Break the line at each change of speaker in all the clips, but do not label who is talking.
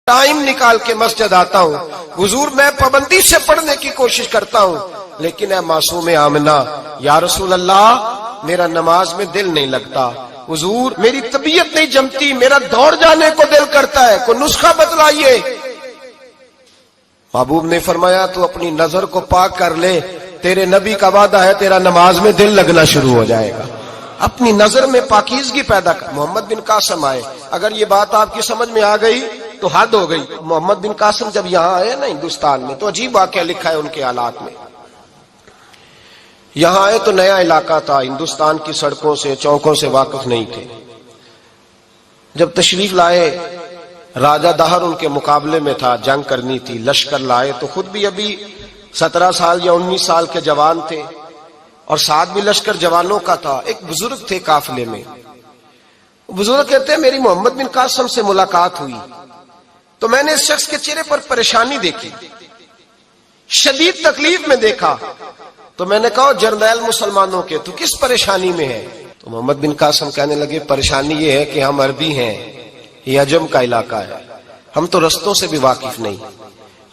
Time نکال کے مسجد آتا ہوں، حضور میں پابندی سے پڑھنے کی کوشش کرتا ہوں، لیکن اے معصوم آمنہ، یا رسول اللہ میرا نماز میں دل نہیں لگتا، حضور میری طبیعت نہیں جمتی، میرا دوڑ جانے کو دل کرتا ہے، کوئی نسخہ بتلائیے۔ محبوب نے فرمایا تو اپنی نظر کو پاک کر لے، تیرے نبی کا وعدہ ہے تیرا نماز میں دل لگنا شروع ہو جائے گا۔ اپنی نظر میں پاکیزگی پیدا کر۔ محمد بن قاسم آئے، اگر یہ بات آپ کی سمجھ میں آ گئی تو حد ہو گئی۔ محمد بن قاسم جب یہاں آئے نا ہندوستان میں، تو عجیب واقعہ لکھا ہے ان کے حالات میں۔ یہاں آئے تو نیا علاقہ تھا، ہندوستان کی سڑکوں سے چوکوں سے واقف نہیں تھے۔ جب تشریف لائے، راجہ دہر ان کے مقابلے میں تھا، جنگ کرنی تھی، لشکر لائے تو خود بھی ابھی 17 سال یا 19 سال کے جوان تھے، اور ساتھ بھی لشکر جوانوں کا تھا۔ ایک بزرگ تھے قافلے میں، بزرگ کہتے ہیں میری محمد بن قاسم سے ملاقات ہوئی تو میں نے اس شخص کے چہرے پر پریشانی دیکھی، شدید تکلیف میں دیکھا، تو میں نے کہا جرنیل مسلمانوں کے تو کس پریشانی میں ہے؟ تو محمد بن قاسم کہنے لگے پریشانی یہ ہے کہ ہم عربی ہیں، یہ عجم کا علاقہ ہے، ہم تو رستوں سے بھی واقف نہیں۔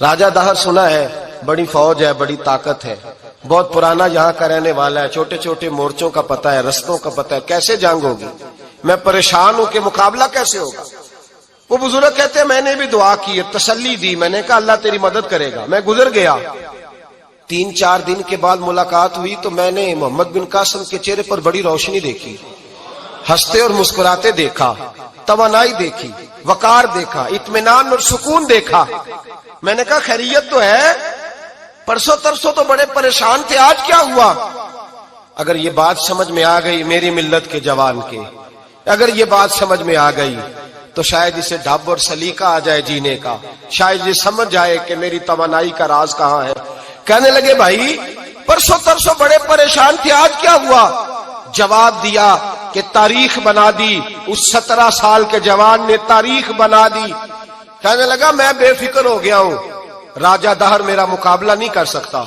راجہ دہر سنا ہے بڑی فوج ہے، بڑی طاقت ہے، بہت پرانا یہاں کا رہنے والا ہے، چھوٹے چھوٹے مورچوں کا پتہ ہے، رستوں کا پتہ ہے، کیسے جنگ ہوگی؟ میں پریشان ہوں کہ مقابلہ کیسے ہوگا؟ وہ بزرگ کہتے ہیں میں نے بھی دعا کی، تسلی دی، میں نے کہا اللہ تیری مدد کرے گا۔ میں گزر گیا، 3-4 دن کے بعد ملاقات ہوئی تو میں نے محمد بن قاسم کے چہرے پر بڑی روشنی دیکھی، ہنستے اور مسکراتے دیکھا، توانائی دیکھی، وقار دیکھا، اطمینان اور سکون دیکھا۔ میں نے کہا خیریت تو ہے، پرسوں ترسوں تو بڑے پریشان تھے، آج کیا ہوا؟ اگر یہ بات سمجھ میں آ گئی میری ملت کے جوان کے، اگر یہ بات سمجھ میں آ گئی تو شاید اسے ڈھب اور سلیقہ آ جائے جینے کا، شاید یہ سمجھ جائے کہ میری توانائی کا راز کہاں ہے۔ کہنے لگے بھائی پرسوں ترسوں بڑے پریشان تھے، آج کیا ہوا؟ جواب دیا کہ تاریخ بنا دی، اس 17 سال کے جوان نے تاریخ بنا دی۔ کہنے لگا میں بے فکر ہو گیا ہوں، راجہ دہر میرا مقابلہ نہیں کر سکتا،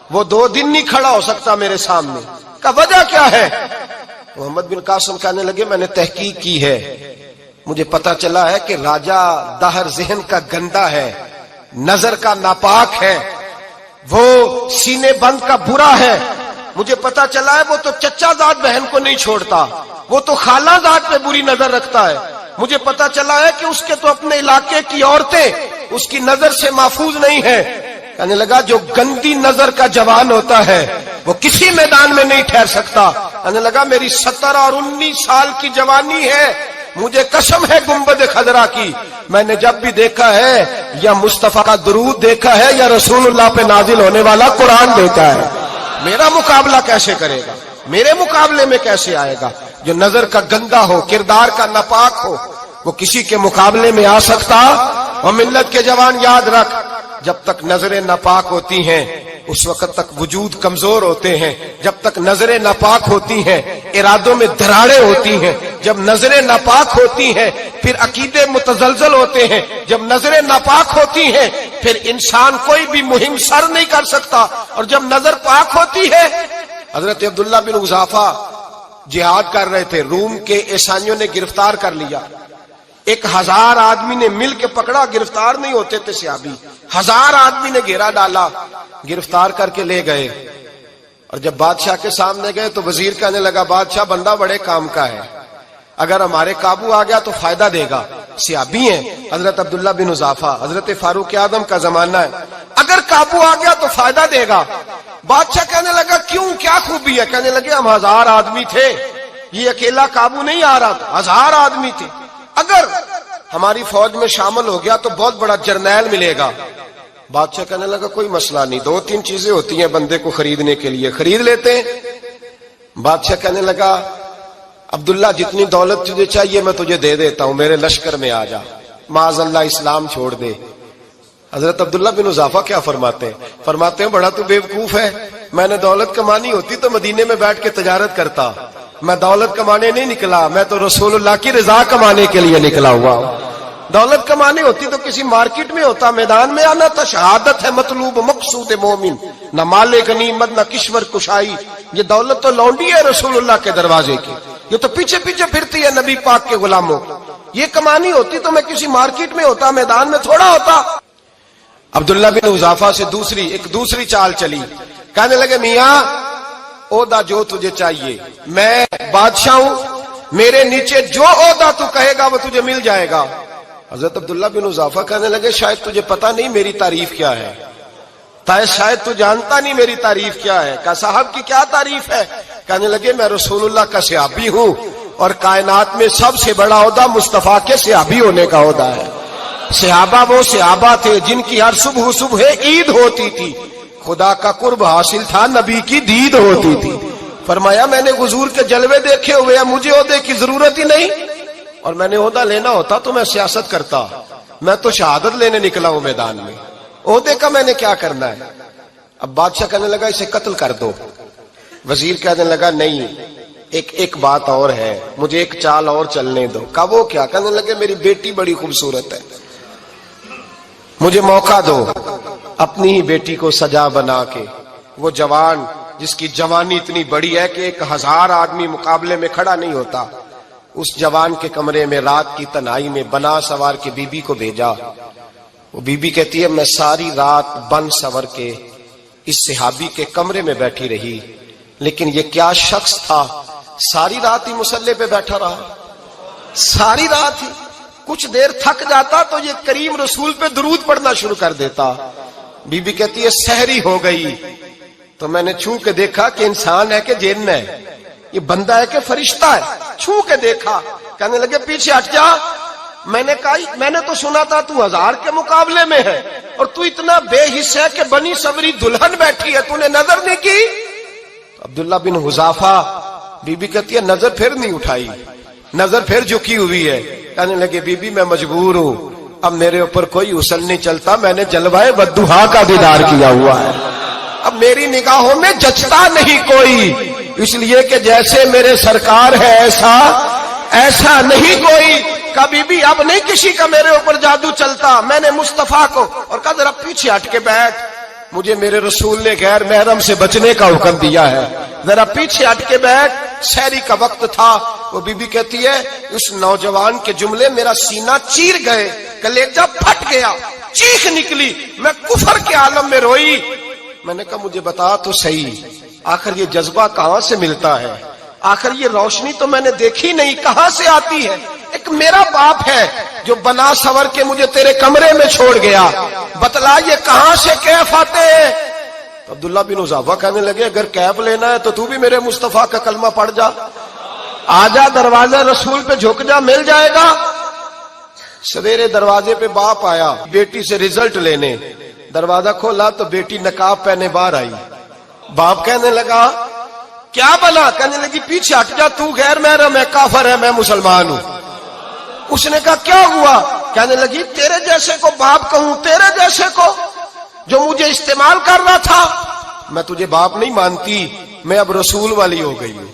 وہ 2 دن نہیں کھڑا ہو سکتا میرے سامنے۔ کا وجہ کیا ہے؟ محمد بن قاسم کہنے لگے میں نے تحقیق کی ہے، مجھے پتا چلا ہے کہ راجہ دہر ذہن کا گندا ہے، نظر کا ناپاک ہے، وہ سینے بند کا برا ہے۔ مجھے پتا چلا ہے وہ تو چچا زاد بہن کو نہیں چھوڑتا، وہ تو خالہ زاد پہ بری نظر رکھتا ہے۔ مجھے پتا چلا ہے کہ اس کے تو اپنے علاقے کی عورتیں اس کی نظر سے محفوظ نہیں ہیں۔ کہنے لگا جو گندی نظر کا جوان ہوتا ہے وہ کسی میدان میں نہیں ٹھہر سکتا۔ کہنے لگا میری 17 اور 19 سال کی جوانی ہے، مجھے قسم ہے گنبد خضرا کی، میں نے جب بھی دیکھا ہے یا مصطفیٰ کا درود دیکھا ہے یا رسول اللہ پہ نازل ہونے والا قرآن دیکھا ہے۔ میرا مقابلہ کیسے کرے گا؟ میرے مقابلے میں کیسے آئے گا؟ جو نظر کا گندا ہو، کردار کا ناپاک ہو، وہ کسی کے مقابلے میں آ سکتا؟ اور ملت کے جوان یاد رکھ، جب تک نظریں ناپاک ہوتی ہیں اس وقت تک وجود کمزور ہوتے ہیں، جب تک نظریں ناپاک ہوتی ہیں ارادوں میں دراڑیں ہوتی ہیں، جب نظریں ناپاک ہوتی ہیں پھر عقیدے متزلزل ہوتے ہیں، جب نظریں ناپاک ہوتی ہیں پھر انسان کوئی بھی مہم سر نہیں کر سکتا، اور جب نظر پاک ہوتی ہے۔ حضرت عبداللہ بن حذافہ جہاد کر رہے تھے، روم کے عیسائیوں نے گرفتار کر لیا، 1000 آدمی نے مل کے پکڑا، گرفتار نہیں ہوتے تھے صحابی، 1000 آدمی نے گھیرا ڈالا، گرفتار کر کے لے گئے۔ اور جب بادشاہ کے سامنے گئے تو وزیر کہنے لگا بادشاہ بندہ بڑے کام کا ہے، اگر ہمارے قابو آ گیا تو فائدہ دے گا۔ صحابی ہیں حضرت عبداللہ بن حذافہ، حضرت فاروق اعظم کا زمانہ ہے، اگر قابو آ گیا تو فائدہ دے گا۔ بادشاہ کہنے لگا کیوں، کیا خوبی ہے؟ کہنے لگے ہم 1000 آدمی تھے، یہ اکیلا قابو نہیں آ رہا تھا، 1000 آدمی تھے، اگر ہماری فوج میں شامل ہو گیا تو بہت بڑا جرنیل ملے گا۔ بادشاہ کہنے لگا کوئی مسئلہ نہیں، 2-3 چیزیں ہوتی ہیں بندے کو خریدنے کے لیے، خرید لیتے ہیں۔ بادشاہ کہنے لگا عبداللہ جتنی دولت تجھے چاہیے میں تجھے دے دیتا ہوں، میرے لشکر میں آ جا، معاذ اللہ اسلام چھوڑ دے۔ حضرت عبداللہ بن حذافہ کیا فرماتے ہیں بڑا تو بیوقوف ہے، میں نے دولت کمانی ہوتی تو مدینے میں بیٹھ کے تجارت کرتا، میں دولت کمانے نہیں نکلا، میں تو رسول اللہ کی رضا کمانے کے لیے نکلا ہوا ہوں۔ دولت کمانی ہوتی تو کسی مارکیٹ میں ہوتا، میدان میں آنا تھا، شہادت ہے مطلوب مقصود مومن، نہ مال غنیمت نہ کشور کشائی، یہ دولت تو لونڈی ہے رسول اللہ کے دروازے کی، یہ تو پیچھے پیچھے پھرتی ہے نبی پاک کے غلاموں۔ یہ کمانی ہوتی تو میں کسی مارکیٹ میں ہوتا، میدان میں تھوڑا ہوتا۔ عبداللہ بن حذافہ سے دوسری چال چلی، کہنے لگے میاں عہدہ جو تجھے چاہیے، میں بادشاہ ہوں، میرے نیچے جو عہدہ تو کہے گا وہ تجھے مل جائے گا۔ حضرت عبداللہ بن حذافہ کہنے لگے شاید تجھے پتہ نہیں میری تعریف کیا ہے، شاید تو جانتا نہیں میری تعریف کیا ہے۔ کہا صاحب کی کیا تعریف ہے؟ کہنے لگے میں رسول اللہ کا صحابی ہوں اور کائنات میں سب سے بڑا عہدہ مصطفیٰ کے صحابی ہونے کا عہدہ ہے۔ صحابہ وہ صحابہ تھے جن کی ہر صبح عید ہوتی تھی، خدا کا قرب حاصل تھا، نبی کی دید ہوتی تھی۔ فرمایا میں نے حضور کے جلوے دیکھے ہوئے ہیں، مجھے عہدے کی ضرورت ہی نہیں، اور میں نے عہدہ لینا ہوتا تو میں سیاست کرتا، میں تو شہادت لینے نکلا ہوں میدان میں، عہدے کا میں نے کیا کرنا ہے؟ اب بادشاہ کہنے لگا اسے قتل کر دو۔ وزیر کہنے لگا نہیں، ایک بات اور ہے، مجھے ایک چال اور چلنے دو۔ کہا وہ کیا؟ کہنے لگے میری بیٹی بڑی خوبصورت ہے، مجھے موقع دو اپنی ہی بیٹی کو سجا بنا کے، وہ جوان جس کی جوانی اتنی بڑی ہے کہ 1000 آدمی مقابلے میں کھڑا نہیں ہوتا، اس جوان کے کمرے میں رات کی تنہائی میں بنا سوار کے بی بی کو بھیجا۔ وہ بی بی کہتی ہے میں ساری رات بن سور کے اس صحابی کے کمرے میں بیٹھی رہی، لیکن یہ کیا شخص تھا، ساری رات ہی مسلح پہ بیٹھا رہا، ساری رات ہی، کچھ دیر تھک جاتا تو یہ کریم رسول پہ درود پڑھنا شروع کر دیتا۔ بی بی کہتی ہے سحری ہو گئی تو میں نے چھو کے دیکھا کہ انسان ہے کہ جن ہے، یہ بندہ ہے کہ فرشتہ ہے، چھو کے دیکھا۔ کہنے لگے پیچھے ہٹ جا۔ میں نے کہا میں نے تو سنا تھا تو 1000 کے مقابلے میں ہے اور تو اتنا بے حس ہے کہ بنی سوری دلہن بیٹھی ہے، تو نے نظر نہیں کی؟ عبداللہ بن حذافہ، بی بی کہتی ہے نظر پھر نہیں اٹھائی، نظر پھر جھکی ہوئی ہے۔ کہنے لگے بی بی میں مجبور ہوں، اب میرے اوپر کوئی غسل نہیں چلتا، میں نے جلوائے بدوہا کا دیدار کیا ہوا ہے، اب میری نگاہوں میں جچتا نہیں کوئی، اس لیے کہ جیسے میرے سرکار ہے ایسا نہیں کوئی۔ کبھی بھی اب نہیں کسی کا میرے اوپر جادو چلتا، میں نے مصطفیٰ کو، اور کہا ذرا پیچھے ہٹ کے بیٹھ، مجھے میرے رسول نے غیر محرم سے بچنے کا حکم دیا ہے، ذرا پیچھے ہٹ کے بیٹھ۔ سحری کا وقت تھا، وہ بی بی کہتی ہے اس نوجوان کے جملے میرا سینہ چیر گئے، کلیجہ پھٹ گیا، چیخ نکلی، میں کفر کے عالم میں روئی۔ میں نے کہا مجھے بتا تو صحیح، آخر یہ جذبہ کہاں سے ملتا ہے، آخر یہ روشنی تو میں نے دیکھی نہیں، کہاں سے آتی ہے؟ ایک میرا باپ ہے جو بنا سور کے مجھے تیرے کمرے میں چھوڑ گیا، بتلا یہ کہاں سے کیف آتے ہیں؟ عبداللہ بن حذافہ کہنے لگے اگر کیف لینا ہے تو تو بھی میرے مصطفیٰ کا کلمہ پڑھ جا، آجا دروازہ رسول پہ جھک جا، مل جائے گا۔ سویرے دروازے پہ باپ آیا بیٹی سے رزلٹ لینے، دروازہ کھولا تو بیٹی نقاب پہنے باہر آئی۔ باپ کہنے لگا کیا بنا؟ کہنے لگی پیچھے ہٹ جا، تو غیر محرم ہے، کافر ہے، میں مسلمان ہوں۔ اس نے کہا کیا ہوا؟ کہنے لگی تیرے جیسے کو باپ کہوں، تیرے جیسے کو جو مجھے استعمال کر رہا تھا، میں تجھے باپ نہیں مانتی، میں اب رسول والی ہو گئی ہوں،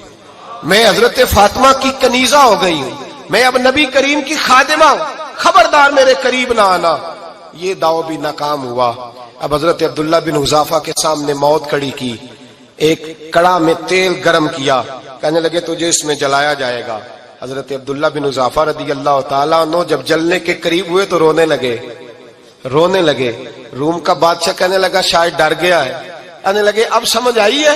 میں حضرت فاطمہ کی کنیزہ ہو گئی ہوں، میں اب نبی کریم کی خادمہ ہوں، خبردار میرے قریب نہ آنا۔ یہ دعو بھی ناکام ہوا۔ اب حضرت عبداللہ بن حذافہ کے سامنے موت کھڑی کی، ایک کڑا میں تیل گرم کیا، کہنے لگے تجھے اس میں جلایا جائے گا۔ حضرت عبداللہ بن حذافہ رضی اللہ تعالیٰ عنہ جب جلنے کے قریب ہوئے تو رونے لگے۔ روم کا بادشاہ کہنے لگا شاید ڈر گیا ہے، کہنے لگے اب سمجھ آئی ہے،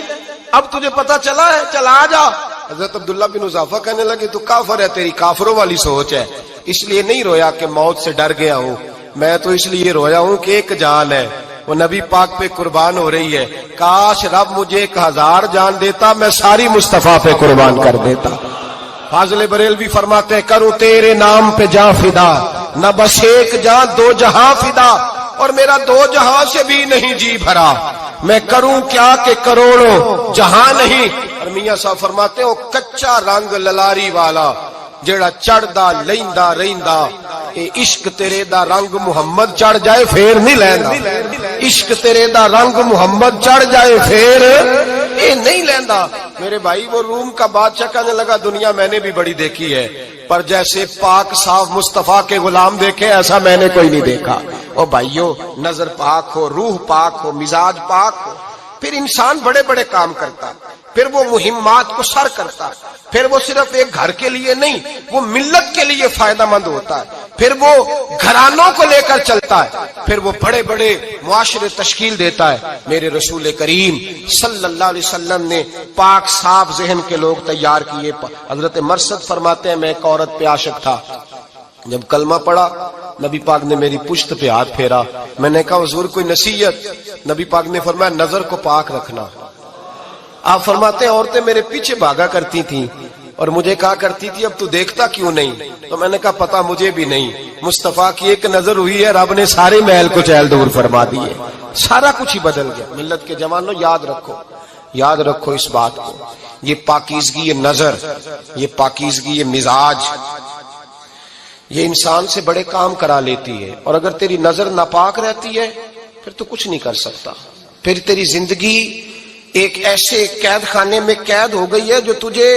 اب تجھے پتا چلا ہے، چلا آ جا۔ حضرت عبداللہ بن حذافہ کہنے لگے تو کافر ہے، تیری کافروں والی سوچ ہے، اس لیے نہیں رویا کہ موت سے ڈر گیا ہوں، میں تو اس لیے رویا ہوں کہ ایک جان ہے وہ نبی پاک پہ قربان ہو رہی ہے، کاش رب مجھے 1000 جان دیتا، میں ساری مصطفیٰ پہ قربان کر دیتا۔ فاضل بریلوی فرماتے ہیں کروں تیرے نام پہ جاں فدا، نہ بس ایک جاں 2 جہاں فدا، اور میرا 2 جہاں سے بھی نہیں جی بھرا، میں کروں کیا کہ کروڑوں جہاں نہیں۔ اور میاں صاحب فرماتے ہیں وہ کچا رنگ للاری والا جڑا چڑھدا لیندا رہندا، اے عشق تیرے دا رنگ محمد چڑھ جائے پھر نہیں لیندا، عشق تیرے دا رنگ محمد چڑھ جائے پھر اے نہیں لیندا۔ میرے بھائی وہ روم کا بادشاہ کہنے لگا دنیا میں نے بھی بڑی دیکھی ہے، پر جیسے پاک صاف مصطفیٰ کے غلام دیکھے ایسا میں نے کوئی نہیں دیکھا۔ او بھائیو نظر پاک ہو، روح پاک ہو، مزاج پاک ہو، پھر انسان بڑے بڑے کام کرتا۔ پھر وہ مہمات کو سر کرتا ہے، پھر وہ صرف ایک گھر کے لیے نہیں، وہ ملت کے لیے فائدہ مند ہوتا ہے، پھر وہ گھرانوں کو لے کر چلتا ہے، پھر وہ بڑے بڑے معاشرے تشکیل دیتا ہے۔ میرے رسول کریم صلی اللہ علیہ وسلم نے پاک صاف ذہن کے لوگ تیار کیے۔ حضرت مرثد فرماتے ہیں میں ایک عورت پہ عاشق تھا، جب کلمہ پڑھا نبی پاک نے میری پشت پہ ہاتھ پھیرا، میں نے کہا حضور کوئی نصیحت؟ نبی پاک نے فرمایا نظر کو پاک رکھنا۔ آپ فرماتے ہیں عورتیں میرے پیچھے بھاگا کرتی تھیں اور مجھے کہا کرتی تھی اب تو دیکھتا کیوں نہیں؟ تو میں نے کہا پتا مجھے بھی نہیں، مصطفیٰ کی ایک نظر ہوئی ہے، رب نے سارے محل کو چہل دور فرما دیے، سارا کچھ ہی بدل گیا۔ ملت کے جوانوں یاد رکھو اس بات کو، یہ پاکیزگی، یہ نظر، یہ پاکیزگی، یہ مزاج، یہ انسان سے بڑے کام کرا لیتی ہے۔ اور اگر تیری نظر ناپاک رہتی ہے پھر تو کچھ نہیں کر سکتا، پھر تیری زندگی ایک ایسے قید خانے میں قید ہو گئی ہے جو تجھے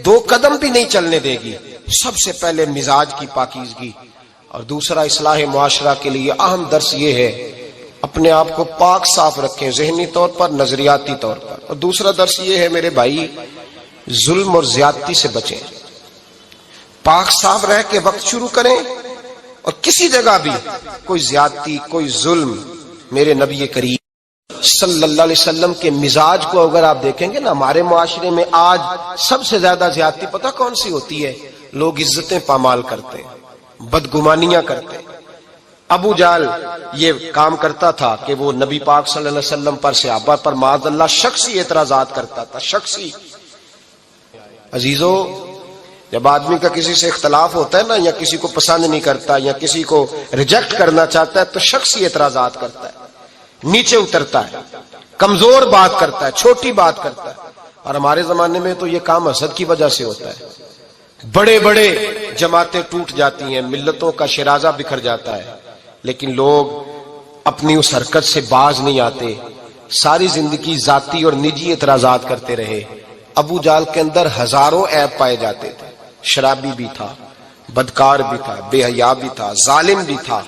2 قدم بھی نہیں چلنے دے گی۔ سب سے پہلے مزاج کی پاکیزگی، اور دوسرا اصلاح معاشرہ کے لیے اہم درس یہ ہے اپنے آپ کو پاک صاف رکھیں، ذہنی طور پر، نظریاتی طور پر۔ اور دوسرا درس یہ ہے میرے بھائی، ظلم اور زیادتی سے بچیں، پاک صاف رہ کے وقت شروع کریں، اور کسی جگہ بھی کوئی زیادتی، کوئی ظلم، میرے نبی کریم صلی اللہ علیہ وسلم کے مزاج کو اگر آپ دیکھیں گے نا، ہمارے معاشرے میں آج سب سے زیادہ زیادتی پتہ کون سی ہوتی ہے؟ لوگ عزتیں پامال کرتے، بدگمانیاں کرتے۔ ابو جہل یہ کام کرتا تھا کہ وہ نبی پاک صلی اللہ علیہ وسلم پر، صحابہ پر معاذ اللہ شخصی اعتراضات کرتا تھا، شخصی۔ عزیزو، جب آدمی کا کسی سے اختلاف ہوتا ہے نا، یا کسی کو پسند نہیں کرتا یا کسی کو ریجیکٹ کرنا چاہتا ہے تو شخصی اعتراضات کرتا ہے، نیچے اترتا ہے، کمزور بات کرتا ہے، چھوٹی بات کرتا ہے۔ اور ہمارے زمانے میں تو یہ کام حسد کی وجہ سے ہوتا ہے، بڑے بڑے جماعتیں ٹوٹ جاتی ہیں، ملتوں کا شرازہ بکھر جاتا ہے، لیکن لوگ اپنی اس حرکت سے باز نہیں آتے، ساری زندگی ذاتی اور نجی اعتراضات کرتے رہے۔ ابو جہل کے اندر ہزاروں عیب پائے جاتے تھے، شرابی بھی تھا، بدکار بھی تھا، بے حیا بھی تھا، ظالم بھی تھا۔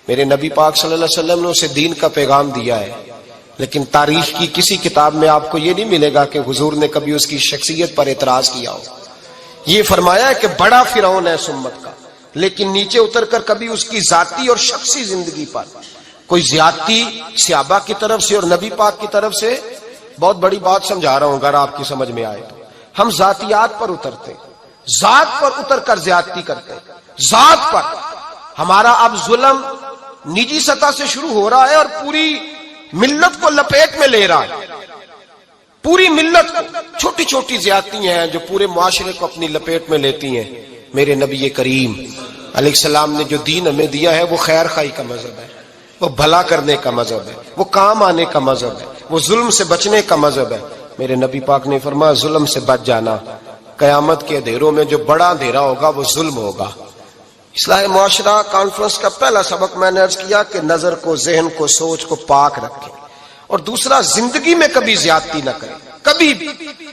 میرے نبی پاک صلی اللہ علیہ وسلم نے اسے دین کا پیغام دیا ہے، لیکن تاریخ کی کسی کتاب میں آپ کو یہ نہیں ملے گا کہ حضور نے کبھی اس کی شخصیت پر اعتراض کیا ہو۔ یہ فرمایا ہے کہ بڑا فرعون ہے اس امت کا، لیکن نیچے اتر کر کبھی اس کی ذاتی اور شخصی زندگی پر کوئی زیادتی صحابہ کی طرف سے اور نبی پاک کی طرف سے۔ بہت بڑی بات سمجھا رہا ہوں، اگر آپ کی سمجھ میں آئے تو۔ ہم ذاتیات پر اترتے، ذات پر اتر کر زیادتی کرتے، ذات پر۔ ہمارا اب ظلم نجی سطح سے شروع ہو رہا ہے اور پوری ملت کو لپیٹ میں لے رہا ہے، پوری ملت کو۔ چھوٹی چھوٹی زیادتیاں ہیں جو پورے معاشرے کو اپنی لپیٹ میں لیتی ہیں۔ میرے نبی کریم علیہ السلام نے جو دین ہمیں دیا ہے وہ خیر خواہی کا مذہب ہے، وہ بھلا کرنے کا مذہب ہے، وہ کام آنے کا مذہب ہے، وہ ظلم سے بچنے کا مذہب ہے۔ میرے نبی پاک نے فرمایا ظلم سے بچ جانا، قیامت کے اندھیروں میں جو بڑا اندھیرا ہوگا وہ ظلم ہوگا۔ اصلاح معاشرہ کانفرنس کا پہلا سبق میں نے عرض کیا کہ نظر کو، ذہن کو، سوچ کو پاک رکھیں، اور دوسرا زندگی میں کبھی زیادتی نہ کریں، کبھی بھی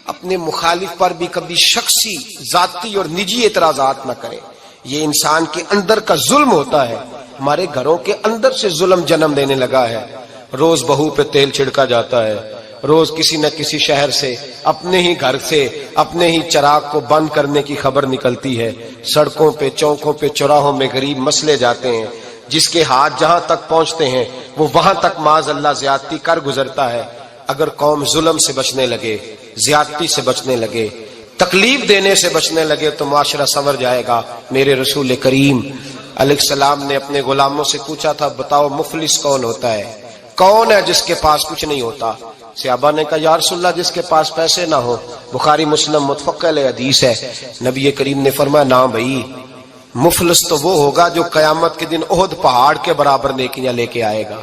اپنے مخالف پر بھی کبھی شخصی، ذاتی اور نجی اعتراضات نہ کریں۔ یہ انسان کے اندر کا ظلم ہوتا ہے، ہمارے گھروں کے اندر سے ظلم جنم لینے لگا ہے۔ روز بہو پہ تیل چھڑکا جاتا ہے، روز کسی نہ کسی شہر سے، اپنے ہی گھر سے، اپنے ہی چراغ کو بند کرنے کی خبر نکلتی ہے۔ سڑکوں پہ، چوکوں پہ، چوراہوں میں غریب مسلے جاتے ہیں، جس کے ہاتھ جہاں تک پہنچتے ہیں وہ وہاں تک معاذ اللہ زیادتی کر گزرتا ہے۔ اگر قوم ظلم سے بچنے لگے، زیادتی سے بچنے لگے، تکلیف دینے سے بچنے لگے تو معاشرہ سنور جائے گا۔ میرے رسول کریم علیہ السلام نے اپنے غلاموں سے پوچھا تھا بتاؤ مفلس کون ہوتا ہے؟ کون ہے جس کے پاس کچھ نہیں ہوتا؟ صحابہ نے کہا یا رسول اللہ جس کے پاس پیسے نہ ہو۔ بخاری مسلم متفق علیہ حدیث ہے۔ نبی کریم نے فرمایا نا بھائی، مفلس تو وہ ہوگا جو قیامت کے دن احد پہاڑ کے برابر نیکیاں لے کے آئے گا۔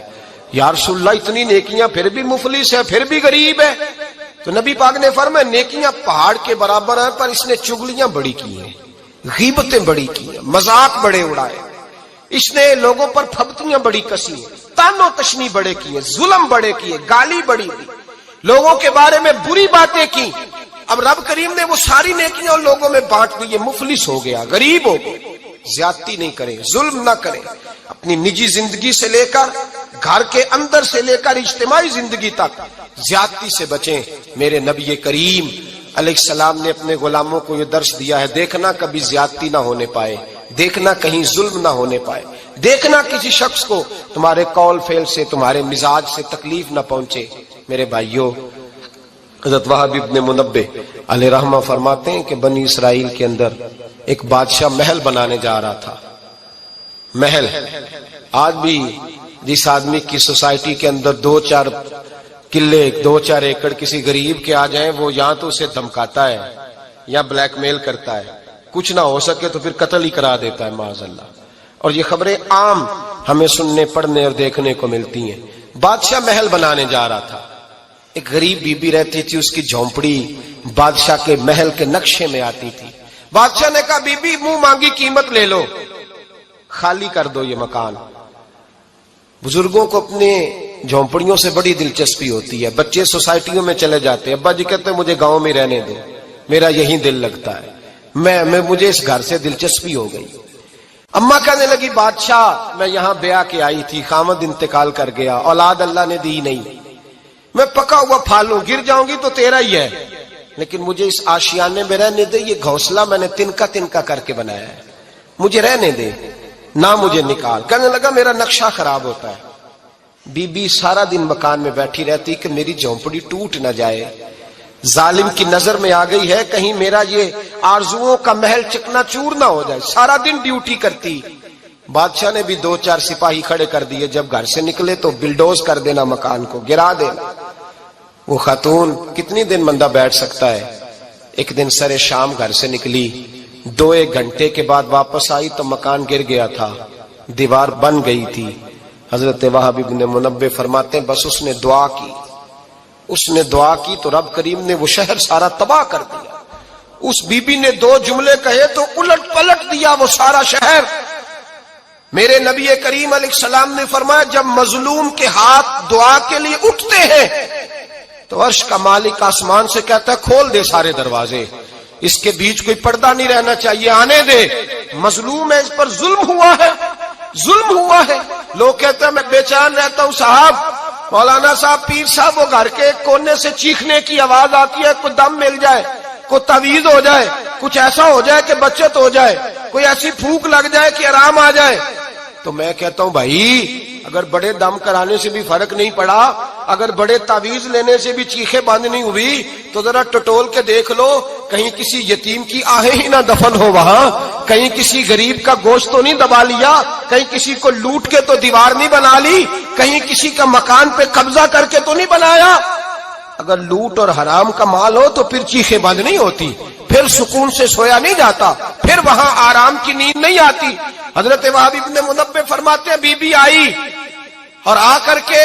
یا رسول اللہ اتنی نیکیاں پھر بھی مفلس ہے، پھر بھی غریب ہے؟ تو نبی پاک نے فرمایا نیکیاں پہاڑ کے برابر ہیں پر اس نے چگلیاں بڑی کی ہیں، غیبتیں بڑی کی ہیں، مذاق بڑے اڑائے، اس نے لوگوں پر پھبتیاں بڑی کسی ہیں، تانو تشنی بڑے کیے، ظلم بڑے کیے، گالی بڑی دی، لوگوں کے بارے میں بری باتیں کی۔ اب رب کریم نے وہ ساری نیکیاں ان لوگوں میں بانٹ دی، یہ مفلس ہو گیا، غریب ہو گیا۔ زیادتی نہیں کریں، ظلم نہ کریں، اپنی نجی زندگی سے لے کر گھر کے اندر سے لے کر اجتماعی زندگی تک زیادتی سے بچیں۔ میرے نبی کریم علیہ السلام نے اپنے غلاموں کو یہ درس دیا ہے، دیکھنا کبھی زیادتی نہ ہونے پائے، دیکھنا کہیں ظلم نہ ہونے پائے، دیکھنا کسی شخص کو تمہارے قول فعل سے، تمہارے مزاج سے تکلیف نہ پہنچے۔ میرے بھائیوں، حضرت وہب ابن منبہ علیہ رحمہ فرماتے ہیں کہ بنی اسرائیل کے اندر ایک بادشاہ محل بنانے جا رہا تھا۔ محل آج بھی جس آدمی کی سوسائٹی کے اندر 2-4 قلعے 2-4 ایکڑ کسی غریب کے آ جائیں، وہ یا تو اسے دھمکاتا ہے یا بلیک میل کرتا ہے، کچھ نہ ہو سکے تو پھر قتل ہی کرا دیتا ہے معاذ اللہ۔ اور یہ خبریں عام ہمیں سننے پڑھنے اور دیکھنے کو ملتی ہیں۔ بادشاہ محل بنانے جا رہا تھا، ایک غریب بی بی رہتی تھی، اس کی جھونپڑی بادشاہ کے محل کے نقشے میں آتی تھی۔ بادشاہ نے کہا بی بی منہ مانگی قیمت لے لو، خالی کر دو یہ مکان۔ بزرگوں کو اپنے جھونپڑیوں سے بڑی دلچسپی ہوتی ہے، بچے سوسائٹیوں میں چلے جاتے ہیں، ابا جی کہتے ہیں مجھے گاؤں میں رہنے دو، میرا یہی دل لگتا ہے، مجھے اس گھر سے دلچسپی ہو گئی۔ اماں کہنے لگی بادشاہ میں یہاں بیاہ کے آئی تھی، خامد انتقال کر گیا، اولاد اللہ نے دی نہیں، میں پکا ہوا پھل ہوں، گر جاؤں گی تو تیرا ہی ہے، لیکن مجھے اس آشیانے میں رہنے دے، یہ گھونسلہ میں نے تنکا کر کے بنایا ہے، مجھے رہنے دے، نہ مجھے نکال۔ کہنے لگا میرا نقشہ خراب ہوتا ہے۔ بی بی سارا دن مکان میں بیٹھی رہتی کہ میری جھونپڑی ٹوٹ نہ جائے، ظالم کی نظر میں آ گئی ہے کہیں میرا یہ آرزوؤں کا محل چکنا چور نہ ہو جائے، سارا دن ڈیوٹی کرتی۔ بادشاہ نے بھی 2-4 سپاہی کھڑے کر دیے، جب گھر سے نکلے تو بلڈوز کر دینا، مکان کو گرا دینا۔ وہ خاتون کتنی دن بندہ بیٹھ سکتا ہے؟ ایک دن سر شام گھر سے نکلی، 2-1 گھنٹے کے بعد واپس آئی تو مکان گر گیا تھا، دیوار بن گئی تھی۔ حضرت وہب ابن منبہ فرماتے ہیں بس اس نے دعا کی تو رب کریم نے وہ شہر سارا تباہ کر دیا۔ اس بی بی نے 2 جملے کہے تو الٹ پلٹ دیا وہ سارا شہر۔ میرے نبی کریم علیہ السلام نے فرمایا جب مظلوم کے ہاتھ دعا کے لیے اٹھتے ہیں تو عرش کا مالک آسمان سے کہتا ہے کھول دے سارے دروازے، اس کے بیچ کوئی پردہ نہیں رہنا چاہیے، آنے دے، مظلوم ہے، اس پر ظلم ہوا ہے۔ لوگ کہتے ہیں میں بے چین رہتا ہوں صاحب، مولانا صاحب، پیر صاحب، وہ گھر کے ایک کونے سے چیخنے کی آواز آتی ہے، کوئی دم مل جائے، کوئی تعویذ ہو جائے، کچھ ایسا ہو جائے کہ بچت ہو جائے، کوئی ایسی پھونک لگ جائے کہ آرام آ جائے۔ تو میں کہتا ہوں بھائی اگر بڑے دم کرانے سے بھی فرق نہیں پڑا، اگر بڑے تعویذ لینے سے بھی چیخیں بند نہیں ہوئی، تو ذرا ٹٹول کے دیکھ لو کہیں کسی یتیم کی آہیں ہی نہ دفن ہو وہاں، کہیں کسی غریب کا گوشت تو نہیں دبا لیا، کہیں کسی کو لوٹ کے تو دیوار نہیں بنا لی، کہیں کسی کا مکان پہ قبضہ کر کے تو نہیں بنایا۔ اگر لوٹ اور حرام کا مال ہو تو پھر چیخیں بند نہیں ہوتی، پھر سکون سے سویا نہیں جاتا، پھر وہاں آرام کی نیند نہیں آتی۔ حضرت وہب ابن منبہ فرماتے ہیں بی بی آئی اور آ کر کے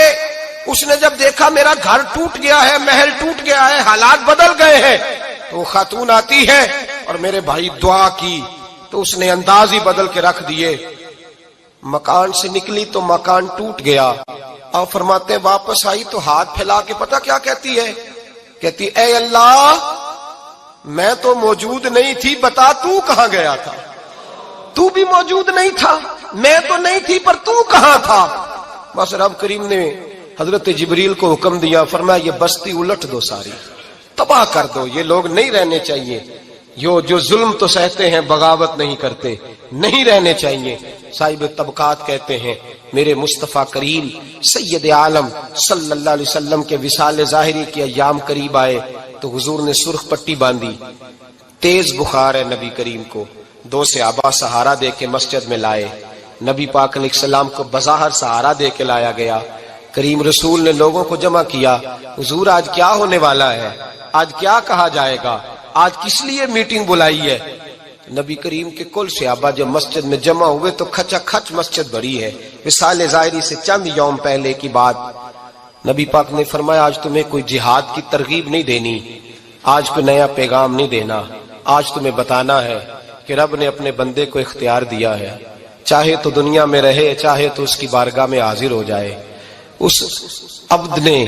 اس نے جب دیکھا میرا گھر ٹوٹ گیا ہے، محل ٹوٹ گیا ہے، حالات بدل گئے ہیں، تو وہ خاتون آتی ہے اور میرے بھائی دعا کی تو اس نے انداز ہی بدل کے رکھ دیے۔ مکان سے نکلی تو مکان ٹوٹ گیا، اور فرماتے ہیں واپس آئی تو ہاتھ پھیلا کے پتہ کیا کہتی ہے؟ کہتی اے اللہ میں تو موجود نہیں تھی، بتا تو کہاں گیا تھا؟ تو بھی موجود نہیں تھا، میں تو نہیں تھی، پر تو کہاں تھا؟ بس رب کریم نے حضرت جبریل کو حکم دیا، فرمایا یہ بستی الٹ دو، ساری تباہ کر دو، یہ لوگ نہیں رہنے چاہیے، جو ظلم تو سہتے ہیں بغاوت نہیں کرتے، نہیں رہنے چاہیے۔ صاحب طبقات کہتے ہیں میرے مصطفیٰ کریم سید عالم صلی اللہ علیہ وسلم کے وصال ظاہری کے ایام قریب آئے تو حضور نے سرخ پٹی باندھی، تیز بخار ہے نبی کریم کو، 2 صحابہ سہارا دے کے مسجد میں لائے، نبی پاک علیہ السلام کو بظاہر سہارا دے کے لایا گیا۔ کریم رسول نے لوگوں کو جمع کیا، حضور آج کیا ہونے والا ہے، آج کیا کہا جائے گا، آج کس لیے میٹنگ بلائی ہے؟ نبی کریم کے کل صحابہ جب مسجد میں جمع ہوئے تو کھچا کھچ مسجد بھری ہے۔ وصال ظاہری سے چند یوم پہلے کی بات، نبی پاک نے فرمایا آج تمہیں کوئی جہاد کی ترغیب نہیں دینی، آج کوئی نیا پیغام نہیں دینا، آج تمہیں بتانا ہے کہ رب نے اپنے بندے کو اختیار دیا ہے، چاہے تو دنیا میں رہے، چاہے تو اس کی بارگاہ میں حاضر ہو جائے۔ اس عبد نے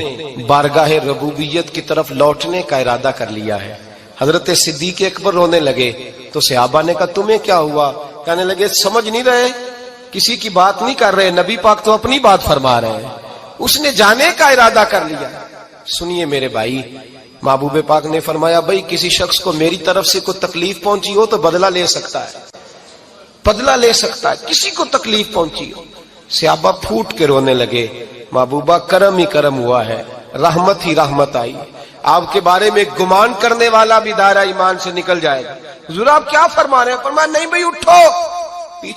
بارگاہ ربوبیت کی طرف لوٹنے کا ارادہ کر لیا ہے۔ حضرت صدیق اکبر رونے لگے تو صحابہ نے کہا تمہیں کیا ہوا؟ کہنے لگے سمجھ نہیں رہے، کسی کی بات نہیں کر رہے، نبی پاک تو اپنی بات فرما رہے ہیں۔ اس نے جانے کا ارادہ کر لیا. سنیے میرے بھائی، محبوب پاک نے فرمایا بھائی کسی شخص کو میری طرف سے کوئی تکلیف پہنچی ہو تو بدلہ لے سکتا ہے، بدلہ لے سکتا ہے. کسی کو تکلیف پہنچی ہو. صحابہ پھوٹ کے رونے لگے. محبوبہ کرم ہی کرم ہوا ہے، رحمت ہی رحمت آئی. آپ کے بارے میں گمان کرنے والا بھی دائرہ ایمان سے نکل جائے گا. حضور آپ کیا فرما رہے ہیں؟ فرمایا نہیں بھائی اٹھو،